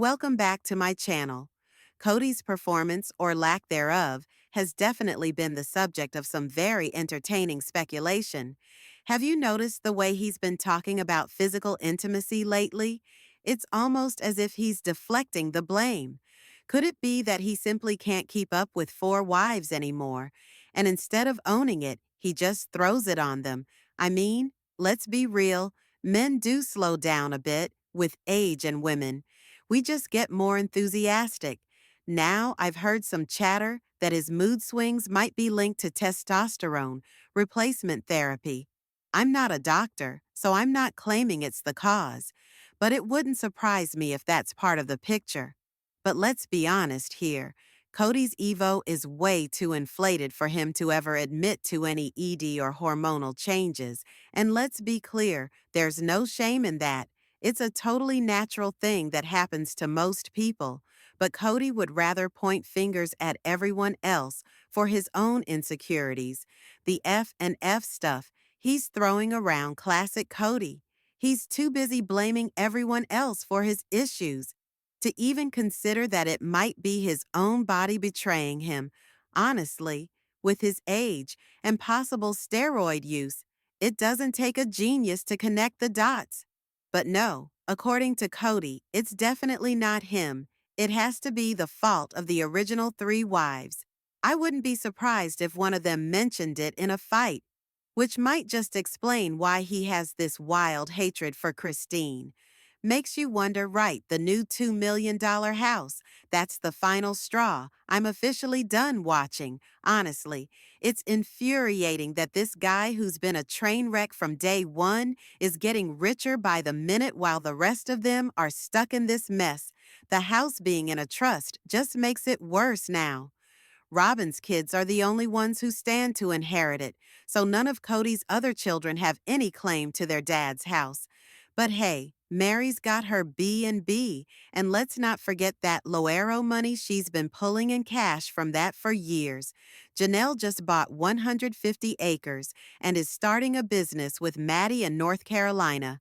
Welcome back to my channel. Kody's performance, or lack thereof, has definitely been the subject of some very entertaining speculation. Have you noticed the way he's been talking about physical intimacy lately? It's almost as if he's deflecting the blame. Could it be that he simply can't keep up with four wives anymore, and instead of owning it, he just throws it on them? I mean, let's be real, men do slow down a bit with age and women. We just get more enthusiastic. Now I've heard some chatter that his mood swings might be linked to testosterone replacement therapy. I'm not a doctor, so I'm not claiming it's the cause, but it wouldn't surprise me if that's part of the picture. But let's be honest here. Kody's ego is way too inflated for him to ever admit to any ED or hormonal changes. And let's be clear, there's no shame in that. It's a totally natural thing that happens to most people, but Kody would rather point fingers at everyone else for his own insecurities. The F and F stuff, he's throwing around classic Kody. He's too busy blaming everyone else for his issues to even consider that it might be his own body betraying him. Honestly, with his age and possible steroid use, it doesn't take a genius to connect the dots. But no, according to Kody, it's definitely not him. It has to be the fault of the original three wives. I wouldn't be surprised if one of them mentioned it in a fight, which might just explain why he has this wild hatred for Christine. Makes you wonder, right, the new $2 million house. That's the final straw. I'm officially done watching. Honestly, it's infuriating that this guy who's been a train wreck from day one is getting richer by the minute while the rest of them are stuck in this mess. The house being in a trust just makes it worse now. Robyn's kids are the only ones who stand to inherit it, so none of Kody's other children have any claim to their dad's house. But hey, Mary's got her B&B, and let's not forget that Loero money she's been pulling in cash from that for years. Janelle just bought 150 acres and is starting a business with Maddie in North Carolina.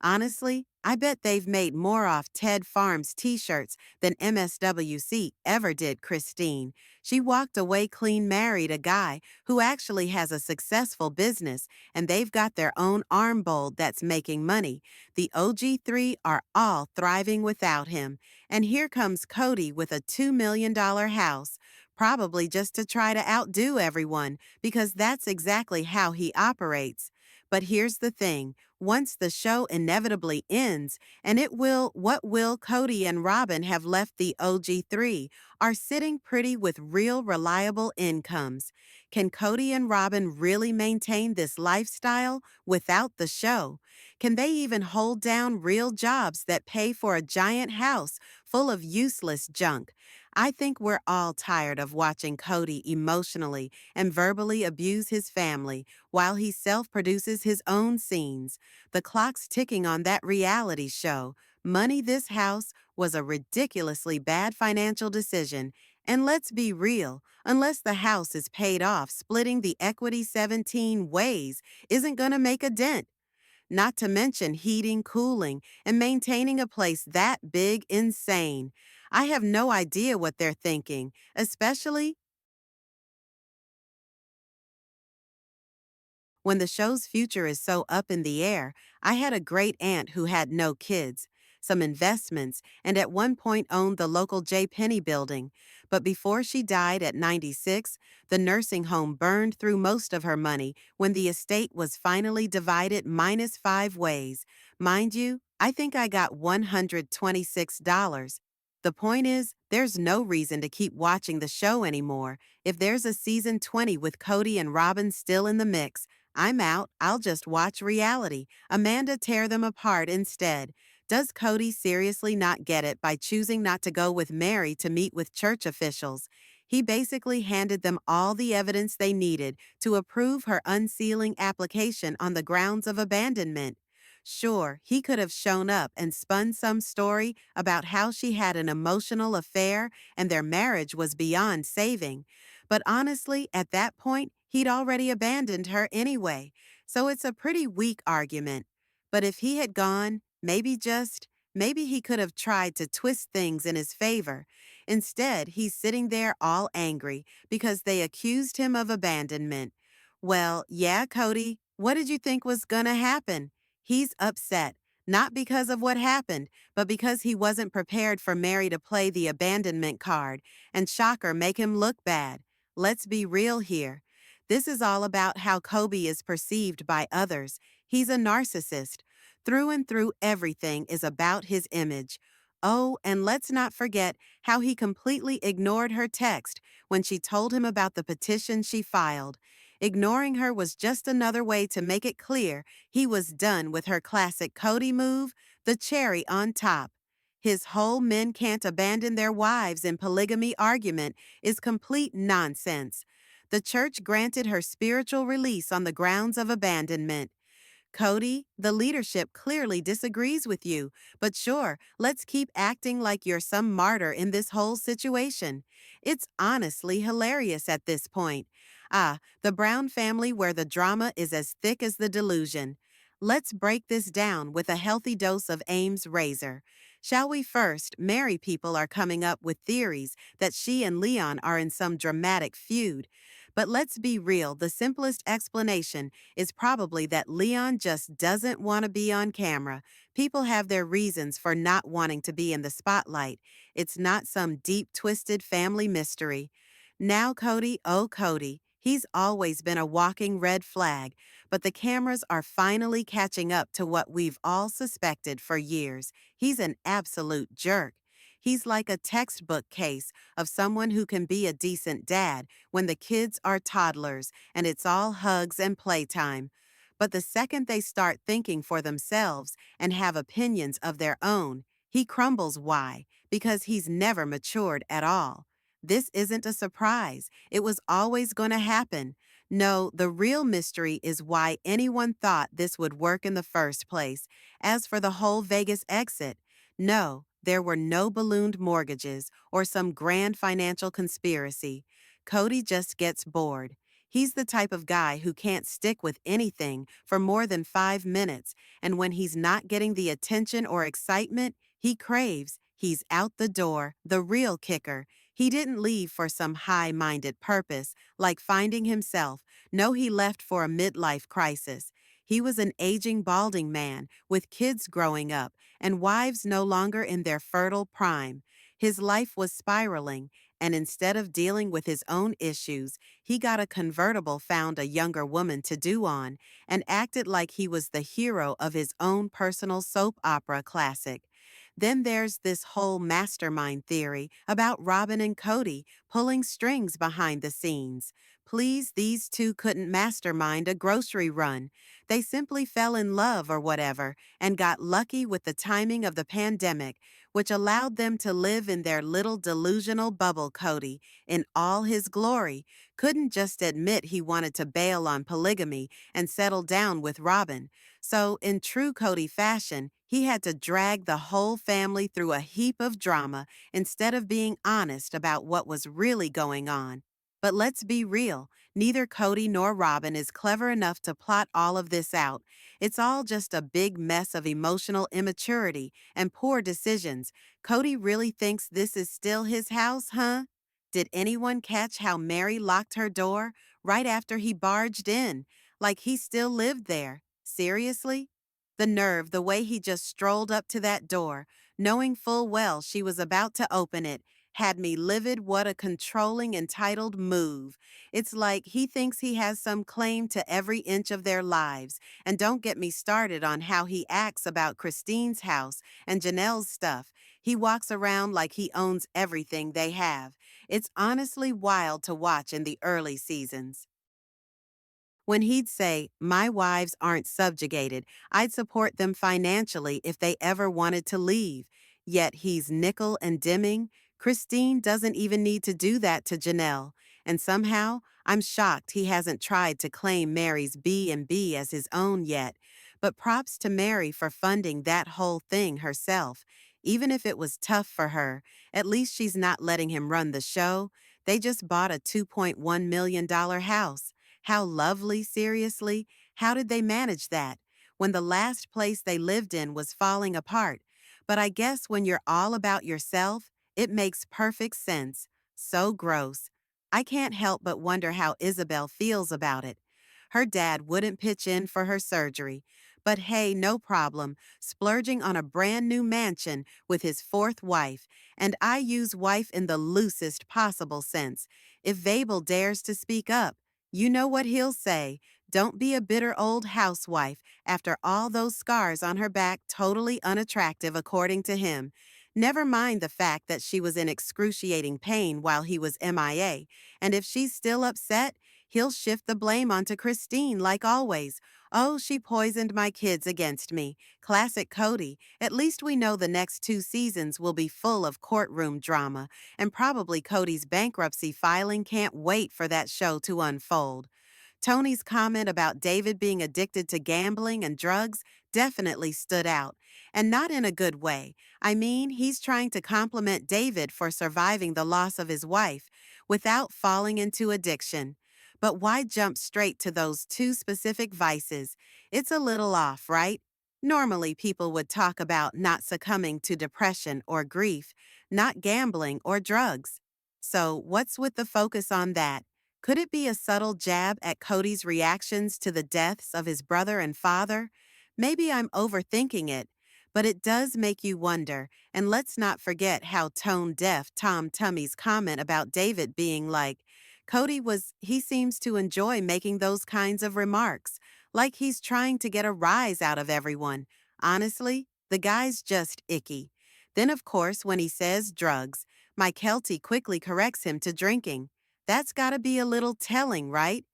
Honestly, I bet they've made more off Ted Farms t-shirts than MSWC ever did Christine. She walked away clean married a guy who actually has a successful business, and they've got their own arm bowl that's making money. The OG3 are all thriving without him. And here comes Kody with a $2 million house, probably just to try to outdo everyone, because that's exactly how he operates. But here's the thing. Once the show inevitably ends, and it will, what will Kody and Robyn have left the OG3 are sitting pretty with real reliable incomes. Can Kody and Robyn really maintain this lifestyle without the show? Can they even hold down real jobs that pay for a giant house full of useless junk? I think we're all tired of watching Kody emotionally and verbally abuse his family while he self-produces his own scenes. The clock's ticking on that reality show. Money This House was a ridiculously bad financial decision. And let's be real, unless the house is paid off, splitting the equity 17 ways isn't going to make a dent. Not to mention heating, cooling, and maintaining a place that big insane. I have no idea what they're thinking, especially when the show's future is so up in the air. I had a great aunt who had no kids, some investments, and at one point owned the local J. Penny building. But before she died at 96, the nursing home burned through most of her money when the estate was finally divided minus 5 ways. Mind you, I think I got $126. The point is, there's no reason to keep watching the show anymore. If there's a season 20 with Kody and Robyn still in the mix, I'm out. I'll just watch reality. Amanda tear them apart instead. Does Kody seriously not get it by choosing not to go with Mary to meet with church officials? He basically handed them all the evidence they needed to approve her unsealing application on the grounds of abandonment. Sure, he could have shown up and spun some story about how she had an emotional affair and their marriage was beyond saving. But honestly, at that point, he'd already abandoned her anyway, so it's a pretty weak argument. But if he had gone, Maybe he could have tried to twist things in his favor. Instead, he's sitting there all angry because they accused him of abandonment. Well, yeah, Kody, what did you think was gonna happen? He's upset, not because of what happened, but because he wasn't prepared for Mary to play the abandonment card and shocker make him look bad. Let's be real here. This is all about how Kody is perceived by others. He's a narcissist. Through and through, everything is about his image. Oh, and let's not forget how he completely ignored her text when she told him about the petition she filed. Ignoring her was just another way to make it clear he was done with her classic Kody move, the cherry on top. His whole men can't abandon their wives in polygamy argument is complete nonsense. The church granted her spiritual release on the grounds of abandonment. Kody, the leadership clearly disagrees with you, but sure, let's keep acting like you're some martyr in this whole situation. It's honestly hilarious at this point. Ah, the Brown family where the drama is as thick as the delusion. Let's break this down with a healthy dose of Ames razor. Shall we first? Mary people are coming up with theories that she and Leon are in some dramatic feud. But let's be real, the simplest explanation is probably that Leon just doesn't want to be on camera. People have their reasons for not wanting to be in the spotlight. It's not some deep, twisted family mystery. Now, Kody, oh, Kody, he's always been a walking red flag, but the cameras are finally catching up to what we've all suspected for years. He's an absolute jerk. He's like a textbook case of someone who can be a decent dad when the kids are toddlers and it's all hugs and playtime. But the second they start thinking for themselves and have opinions of their own, he crumbles. Why? Because he's never matured at all. This isn't a surprise. It was always going to happen. No, the real mystery is why anyone thought this would work in the first place. As for the whole Vegas exit, no, there were no ballooned mortgages or some grand financial conspiracy. Kody just gets bored. He's the type of guy who can't stick with anything for more than 5 minutes, and when he's not getting the attention or excitement he craves, he's out the door. The real kicker, he didn't leave for some high-minded purpose, like finding himself. No, he left for a midlife crisis. He was an aging balding man with kids growing up and wives no longer in their fertile prime. His life was spiraling, and instead of dealing with his own issues, he got a convertible found a younger woman to do on and acted like he was the hero of his own personal soap opera classic. Then there's this whole mastermind theory about Robyn and Kody pulling strings behind the scenes. Please, these two couldn't mastermind a grocery run. They simply fell in love or whatever and got lucky with the timing of the pandemic, which allowed them to live in their little delusional bubble. Kody, in all his glory, couldn't just admit he wanted to bail on polygamy and settle down with Robyn. So, in true Kody fashion, he had to drag the whole family through a heap of drama instead of being honest about what was really going on. But let's be real, neither Kody nor Robyn is clever enough to plot all of this out. It's all just a big mess of emotional immaturity and poor decisions. Kody really thinks this is still his house, huh? Did anyone catch how Mary locked her door right after he barged in, like he still lived there? Seriously? The nerve, the way he just strolled up to that door, knowing full well she was about to open it, had me livid. What a controlling, entitled move. It's like he thinks he has some claim to every inch of their lives. And don't get me started on how he acts about Christine's house and Janelle's stuff. He walks around like he owns everything they have. It's honestly wild to watch in the early seasons. When he'd say, "My wives aren't subjugated, I'd support them financially if they ever wanted to leave." Yet he's nickel and dimming. Christine doesn't even need to do that to Janelle. And somehow, I'm shocked he hasn't tried to claim Mary's B&B as his own yet. But props to Mary for funding that whole thing herself. Even if it was tough for her, at least she's not letting him run the show. They just bought a $2.1 million house. How lovely, seriously? How did they manage that? When the last place they lived in was falling apart. But I guess when you're all about yourself, it makes perfect sense. So gross. I can't help but wonder how Isabel feels about it. Her dad wouldn't pitch in for her surgery. But hey, no problem, splurging on a brand new mansion with his fourth wife, and I use wife in the loosest possible sense. If Vabel dares to speak up, you know what he'll say. Don't be a bitter old housewife after all those scars on her back totally unattractive according to him. Never mind the fact that she was in excruciating pain while he was MIA, and if she's still upset, he'll shift the blame onto Christine like always. Oh, she poisoned my kids against me. Classic Kody. At least we know the next 2 seasons will be full of courtroom drama, and probably Kody's bankruptcy filing can't wait for that show to unfold. Tony's comment about David being addicted to gambling and drugs definitely stood out, and not in a good way. I mean, he's trying to compliment David for surviving the loss of his wife without falling into addiction. But why jump straight to those two specific vices? It's a little off, right? Normally, people would talk about not succumbing to depression or grief, not gambling or drugs. So, what's with the focus on that? Could it be a subtle jab at Kody's reactions to the deaths of his brother and father? Maybe I'm overthinking it, but it does make you wonder, and let's not forget how tone-deaf Tom Tummy's comment about David being like, he seems to enjoy making those kinds of remarks, like he's trying to get a rise out of everyone. Honestly, the guy's just icky. Then, of course, when he says drugs, my Kelty quickly corrects him to drinking. That's gotta be a little telling, right?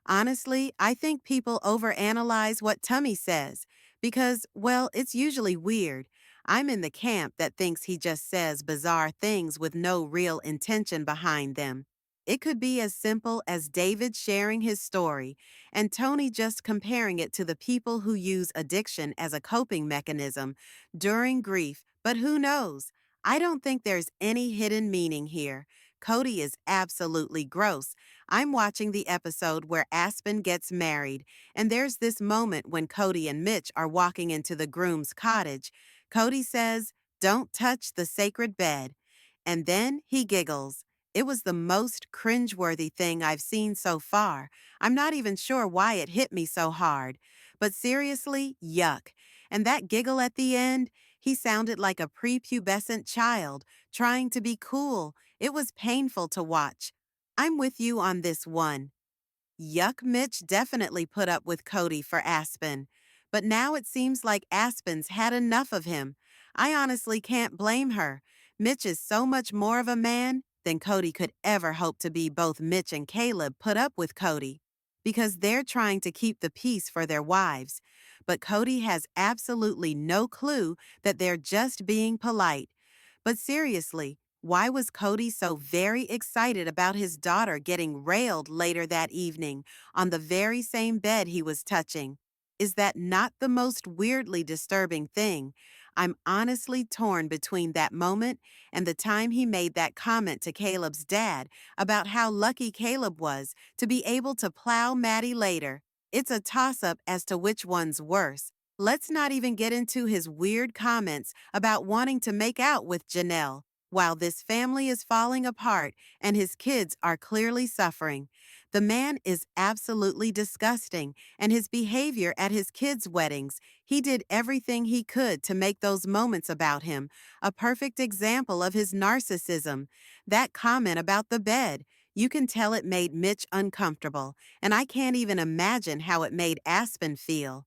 Honestly, I think people overanalyze what Tummy says because, well, it's usually weird. I'm in the camp that thinks he just says bizarre things with no real intention behind them. It could be as simple as David sharing his story and Tony just comparing it to the people who use addiction as a coping mechanism during grief, but who knows? I don't think there's any hidden meaning here. Kody is absolutely gross. I'm watching the episode where Aspen gets married, and there's this moment when Kody and Mitch are walking into the groom's cottage. Kody says, "Don't touch the sacred bed." And then he giggles. It was the most cringeworthy thing I've seen so far. I'm not even sure why it hit me so hard. But seriously, yuck. And that giggle at the end, he sounded like a prepubescent child, trying to be cool. It was painful to watch. I'm with you on this one. Yuck Mitch definitely put up with Kody for Aspen. But now it seems like Aspen's had enough of him. I honestly can't blame her. Mitch is so much more of a man than Kody could ever hope to be. Both Mitch and Caleb put up with Kody because they're trying to keep the peace for their wives. But Kody has absolutely no clue that they're just being polite. But seriously, why was Kody so very excited about his daughter getting railed later that evening on the very same bed he was touching? Is that not the most weirdly disturbing thing? I'm honestly torn between that moment and the time he made that comment to Caleb's dad about how lucky Caleb was to be able to plow Maddie later. It's a toss-up as to which one's worse. Let's not even get into his weird comments about wanting to make out with Janelle, while this family is falling apart and his kids are clearly suffering. The man is absolutely disgusting, and his behavior at his kids' weddings, he did everything he could to make those moments about him a perfect example of his narcissism. That comment about the bed, you can tell it made Mitch uncomfortable, and I can't even imagine how it made Aspen feel.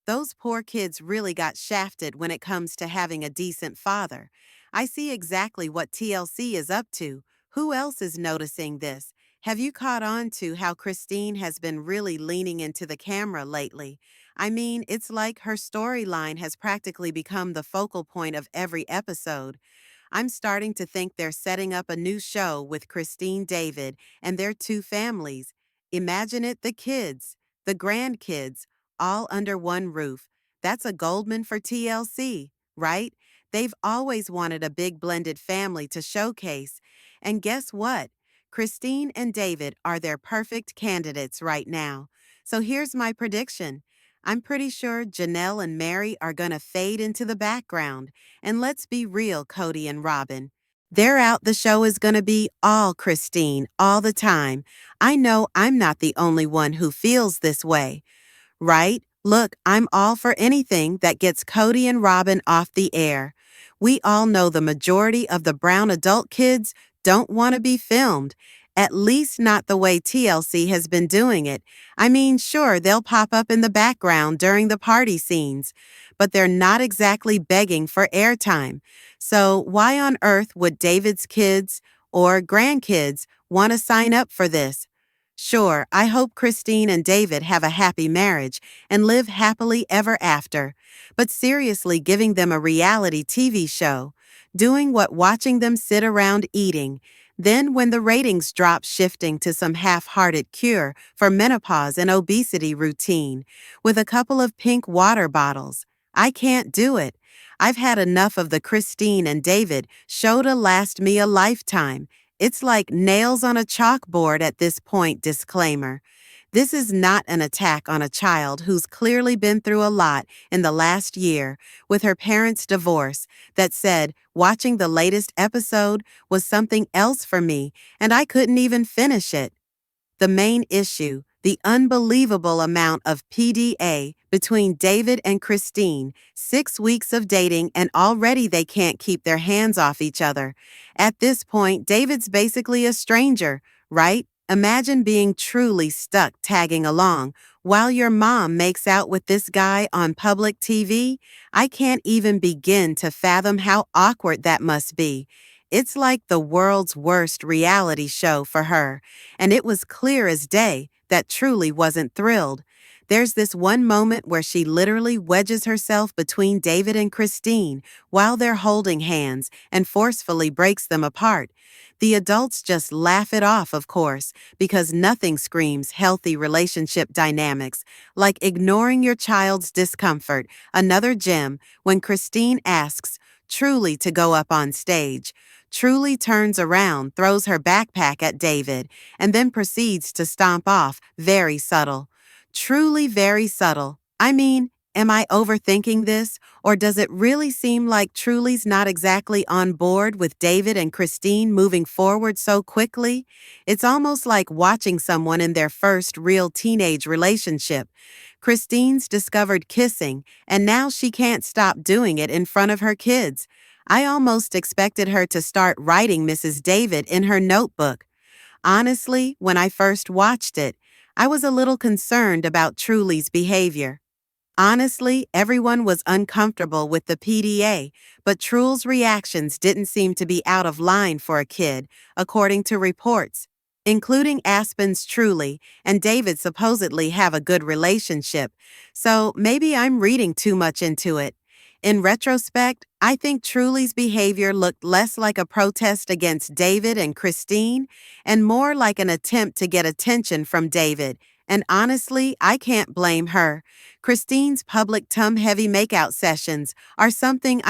Those poor kids really got shafted when it comes to having a decent father. I see exactly what TLC is up to. Who else is noticing this? Have you caught on to how Christine has been really leaning into the camera lately? I mean, it's like her storyline has practically become the focal point of every episode. I'm starting to think they're setting up a new show with Christine David and their two families. Imagine it, the kids, the grandkids, all under one roof. That's a Goldman for TLC, right? They've always wanted a big blended family to showcase. And guess what? Christine and David are their perfect candidates right now. So here's my prediction. I'm pretty sure Janelle and Mary are gonna fade into the background. And let's be real, Kody and Robyn. They're out, the show is gonna be all Christine all the time. I know I'm not the only one who feels this way. Right? Look, I'm all for anything that gets Kody and Robyn off the air. We all know the majority of the brown adult kids don't want to be filmed, at least not the way TLC has been doing it. I mean, sure, they'll pop up in the background during the party scenes, but they're not exactly begging for airtime. So, why on earth would David's kids or grandkids want to sign up for this? Sure, I hope Christine and David have a happy marriage and live happily ever after. But seriously, giving them a reality TV show, doing what watching them sit around eating, then when the ratings drop, shifting to some half-hearted cure for menopause and obesity routine with a couple of pink water bottles. I can't do it. I've had enough of the Christine and David show to last me a lifetime. It's like nails on a chalkboard at this point. Disclaimer. This is not an attack on a child who's clearly been through a lot in the last year with her parents' divorce. That said, watching the latest episode was something else for me, and I couldn't even finish it. The main issue, the unbelievable amount of PDA between David and Christine, 6 weeks of dating and already they can't keep their hands off each other. At this point, David's basically a stranger, right? Imagine being truly stuck tagging along while your mom makes out with this guy on public TV. I can't even begin to fathom how awkward that must be. It's like the world's worst reality show for her, and it was clear as day that Truly wasn't thrilled. There's this one moment where she literally wedges herself between David and Christine while they're holding hands and forcefully breaks them apart. The adults just laugh it off, of course, because nothing screams healthy relationship dynamics like ignoring your child's discomfort. Another gem when Christine asks Truly to go up on stage. Truly turns around, throws her backpack at David, and then proceeds to stomp off. Very subtle. Truly very subtle. I mean, am I overthinking this, or does it really seem like Truly's not exactly on board with David and Christine moving forward so quickly? It's almost like watching someone in their first real teenage relationship. Christine's discovered kissing, and now she can't stop doing it in front of her kids. I almost expected her to start writing Mrs. David in her notebook. Honestly, when I first watched it, I was a little concerned about Truly's behavior. Honestly, everyone was uncomfortable with the PDA, but Truel's reactions didn't seem to be out of line for a kid, according to reports, including Aspen's Truly and David supposedly have a good relationship, so maybe I'm reading too much into it. In retrospect, I think Truly's behavior looked less like a protest against David and Christine and more like an attempt to get attention from David. And honestly, I can't blame her. Christine's public tum-heavy makeout sessions are something.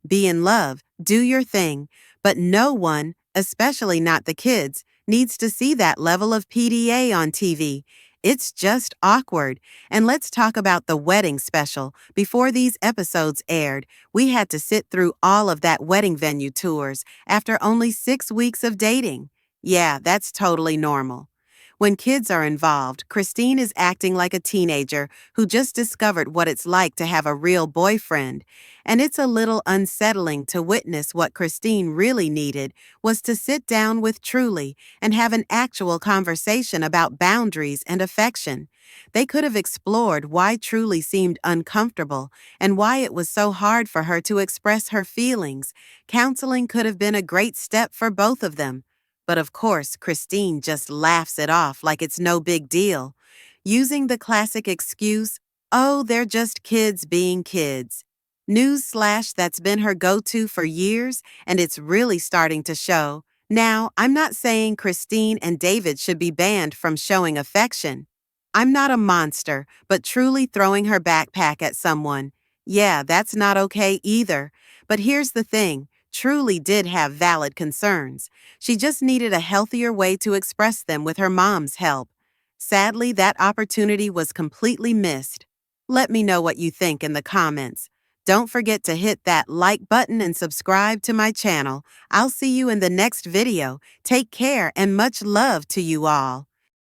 Be in love, do your thing. But no one, especially not the kids, needs to see that level of PDA on TV. It's just awkward. And let's talk about the wedding special. Before these episodes aired, we had to sit through all of that wedding venue tours after only 6 weeks of dating. Yeah, that's totally normal. When kids are involved, Christine is acting like a teenager who just discovered what it's like to have a real boyfriend. And it's a little unsettling to witness what Christine really needed was to sit down with Truly and have an actual conversation about boundaries and affection. They could have explored why Truly seemed uncomfortable and why it was so hard for her to express her feelings. Counseling could have been a great step for both of them. But of course, Christine just laughs it off like it's no big deal, using the classic excuse, oh, they're just kids being kids. Newsflash, that's been her go-to for years, and it's really starting to show. Now, I'm not saying Christine and David should be banned from showing affection. I'm not a monster, but Truly throwing her backpack at someone, yeah, that's not okay either. But here's the thing. Truly did have valid concerns. She just needed a healthier way to express them with her mom's help. Sadly, that opportunity was completely missed. Let me know what you think in the comments. Don't forget to hit that like button and subscribe to my channel. I'll see you in the next video. Take care and much love to you all.